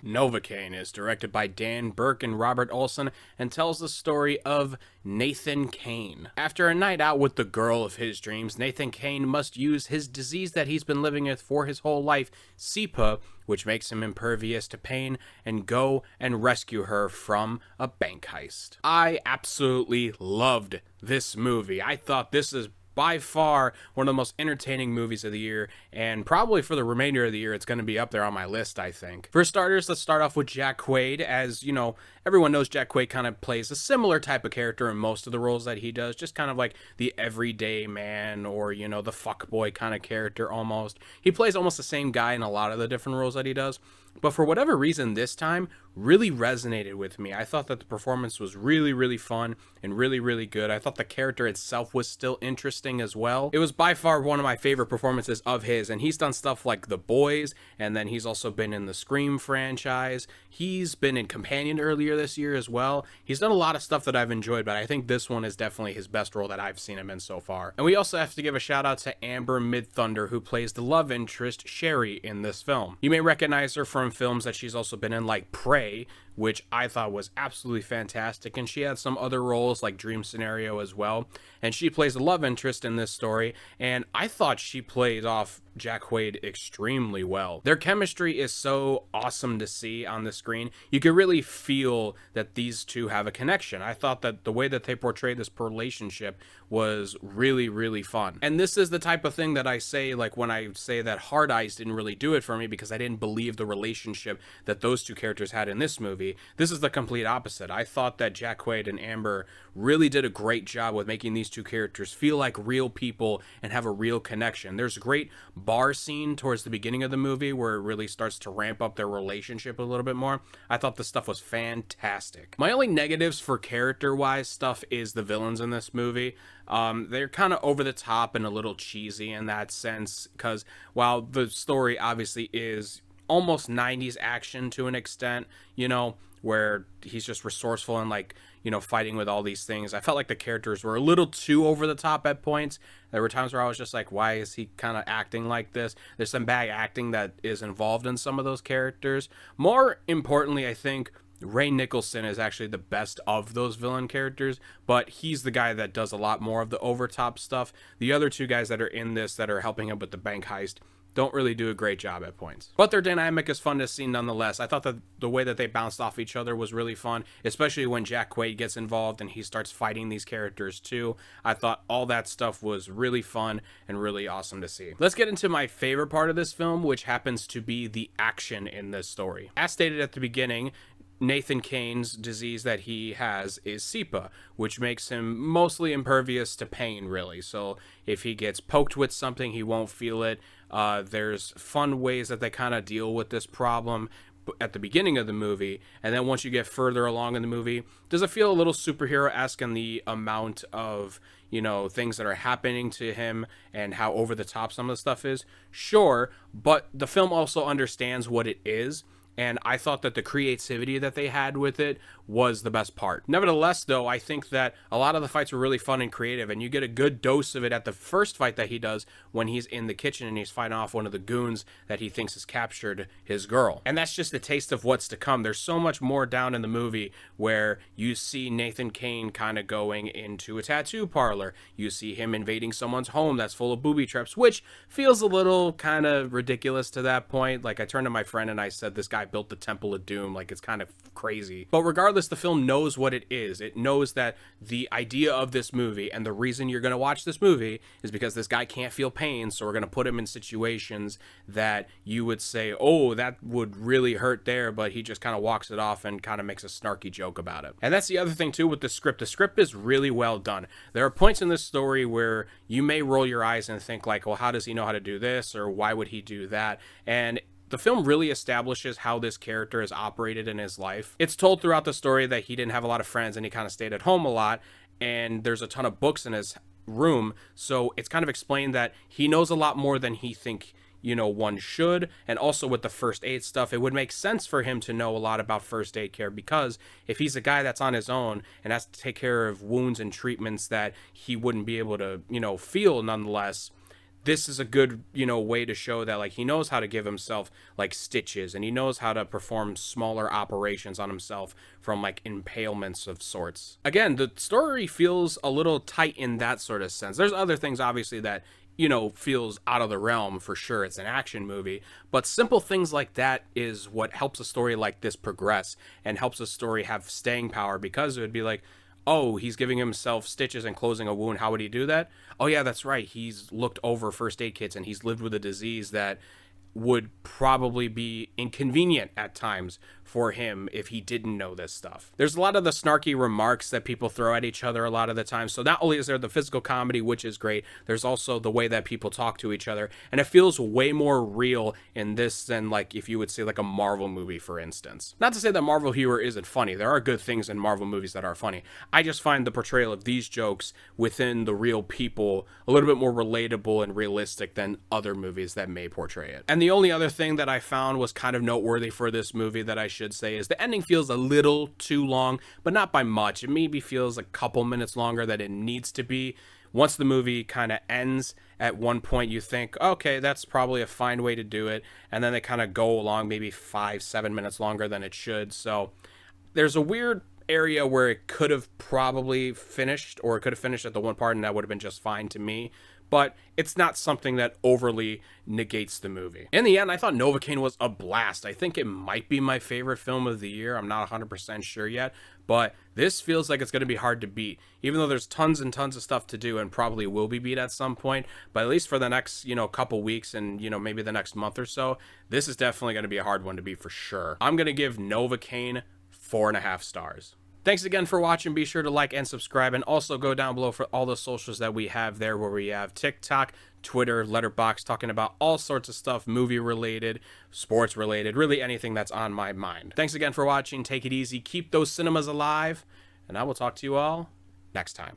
Novocaine is directed by Berk and Robert Olsen and tells the story of Nathan Kane. After a night out with the girl of his dreams, Nathan Kane must use his disease that he's been living with for his whole life, SEPA, which makes him impervious to pain, and go and rescue her from a bank heist. I absolutely loved this movie. I thought this is by far one of the most entertaining movies of the year, and probably for the remainder of the year it's going to be up there on my list, I think. For starters, let's start off with Jack Quaid. As you know, everyone knows Jack Quaid kind of plays a similar type of character in most of the roles that he does, just kind of like the everyday man, or you know, the fuckboy kind of character almost. He plays almost the same guy in a lot of the different roles that he does, but for whatever reason this time really resonated with me. I thought that the performance was really fun and really good. I thought the character itself was still interesting as well. It was by far one of my favorite performances of his, and he's done stuff like The Boys, and then he's also been in the Scream franchise. He's been in Companion earlier this year as well. He's done a lot of stuff that I've enjoyed, but I think this one is definitely his best role that I've seen him in so far. And we also have to give a shout out to Amber Midthunder, who plays the love interest Sherry in this film. You may recognize her from films that she's also been in, like Prey, which I thought was absolutely fantastic, and she had some other roles like Dream Scenario as well, and she plays the love interest in this story, and I thought she played off Jack Quaid extremely well. Their chemistry is so awesome to see on the screen. You can really feel that these two have a connection. I thought that the way that they portrayed this relationship was really fun. And this is the type of thing that I say, like when I say that Hard Eyes didn't really do it for me because I didn't believe the relationship that those two characters had in this movie. This is the complete opposite. I thought that Jack Quaid and Amber really did a great job with making these two characters feel like real people and have a real connection. There's a great bar scene towards the beginning of the movie where it really starts to ramp up their relationship a little bit more. I thought the stuff was fantastic. My only negatives for character-wise stuff is the villains in this movie. They're kind of over the top and a little cheesy in that sense, because while the story obviously is almost 90s action to an extent, you know, where he's just resourceful and like, you know, fighting with all these things, I felt like the characters were a little too over the top at points. There were times where I was just like, why is he kind of acting like this? There's some bad acting that is involved in some of those characters. More importantly, I think Nicholson is actually the best of those villain characters, but he's the guy that does a lot more of the over-top stuff. The other two guys that are in this that are helping him with the bank heist don't really do a great job at points. But their dynamic is fun to see nonetheless. I thought that the way that they bounced off each other was really fun, especially when Jack Quaid gets involved and he starts fighting these characters too. I thought all that stuff was really fun and really awesome to see. Let's get into my favorite part of this film, which happens to be the action in this story. As stated at the beginning, Nathan Kane's disease that he has is SEPA, which makes him mostly impervious to pain, really. So if he gets poked with something, he won't feel it. There's fun ways that they kind of deal with this problem at the beginning of the movie, and then once you get further along in the movie, does it feel a little superhero-esque in the amount of, you know, things that are happening to him and how over the top some of the stuff is? Sure, but the film also understands what it is, and I thought that the creativity that they had with it was the best part. Nevertheless, though, I think that a lot of the fights were really fun and creative, and you get a good dose of it at the first fight that he does when he's in the kitchen and he's fighting off one of the goons that he thinks has captured his girl. And that's just a taste of what's to come. There's so much more down in the movie where you see Nathan Kane kind of going into a tattoo parlor. You see him invading someone's home that's full of booby traps, which feels a little kind of ridiculous to that point. Like, I turned to my friend and I said, this guy built the Temple of Doom. Like, it's kind of crazy. But regardless, the film knows what it is. It knows that the idea of this movie and the reason you're going to watch this movie is because this guy can't feel pain, so we're going to put him in situations that you would say, oh, that would really hurt there, but he just kind of walks it off and kind of makes a snarky joke about it. And that's the other thing too with the script. The script is really well done. There are points in this story where you may roll your eyes and think like, well, how does he know how to do this, or why would he do that? And the film really establishes how this character is operated in his life. It's told throughout the story that he didn't have a lot of friends and he kind of stayed at home a lot, and there's a ton of books in his room, so it's kind of explained that he knows a lot more than he one should. And also with the first aid stuff, it would make sense for him to know a lot about first aid care, because if he's a guy that's on his own and has to take care of wounds and treatments that he wouldn't be able to, feel nonetheless, this is a good, way to show that, like, he knows how to give himself, like, stitches, and he knows how to perform smaller operations on himself from, like, impalements of sorts. Again, the story feels a little tight in that sort of sense. There's other things, obviously, that, feels out of the realm for sure. It's an action movie, but simple things like that is what helps a story like this progress and helps a story have staying power, because it would be like, oh, he's giving himself stitches and closing a wound. How would he do that? Oh, yeah, that's right. He's looked over first aid kits and he's lived with a disease that would probably be inconvenient at times for him if he didn't know this stuff. There's a lot of the snarky remarks that people throw at each other a lot of the time. So not only is there the physical comedy, which is great, there's also the way that people talk to each other. And it feels way more real in this than, like, if you would say, like, a Marvel movie, for instance. Not to say that Marvel humor isn't funny. There are good things in Marvel movies that are funny. I just find the portrayal of these jokes within the real people a little bit more relatable and realistic than other movies that may portray it. And the only other thing that I found was kind of noteworthy for this movie that I should say is the ending feels a little too long, but not by much. It maybe feels a couple minutes longer than it needs to be. Once the movie kind of ends, at one point you think, okay, that's probably a fine way to do it. And then they kind of go along maybe 5-7 minutes longer than it should. So there's a weird area where it could have probably finished, or it could have finished at the one part and that would have been just fine to me. But it's not something that overly negates the movie. In the end, I thought Novocaine was a blast. I think it might be my favorite film of the year. I'm not 100% sure yet, but this feels like it's going to be hard to beat, even though there's tons and tons of stuff to do and probably will be beat at some point. But at least for the next, couple weeks and, maybe the next month or so, this is definitely going to be a hard one to beat for sure. I'm going to give Novocaine 4.5 stars. Thanks again for watching. Be sure to like and subscribe, and also go down below for all the socials that we have there, where we have TikTok, Twitter, Letterboxd, talking about all sorts of stuff, movie related, sports related, really anything that's on my mind. Thanks again for watching. Take it easy. Keep those cinemas alive, and I will talk to you all next time.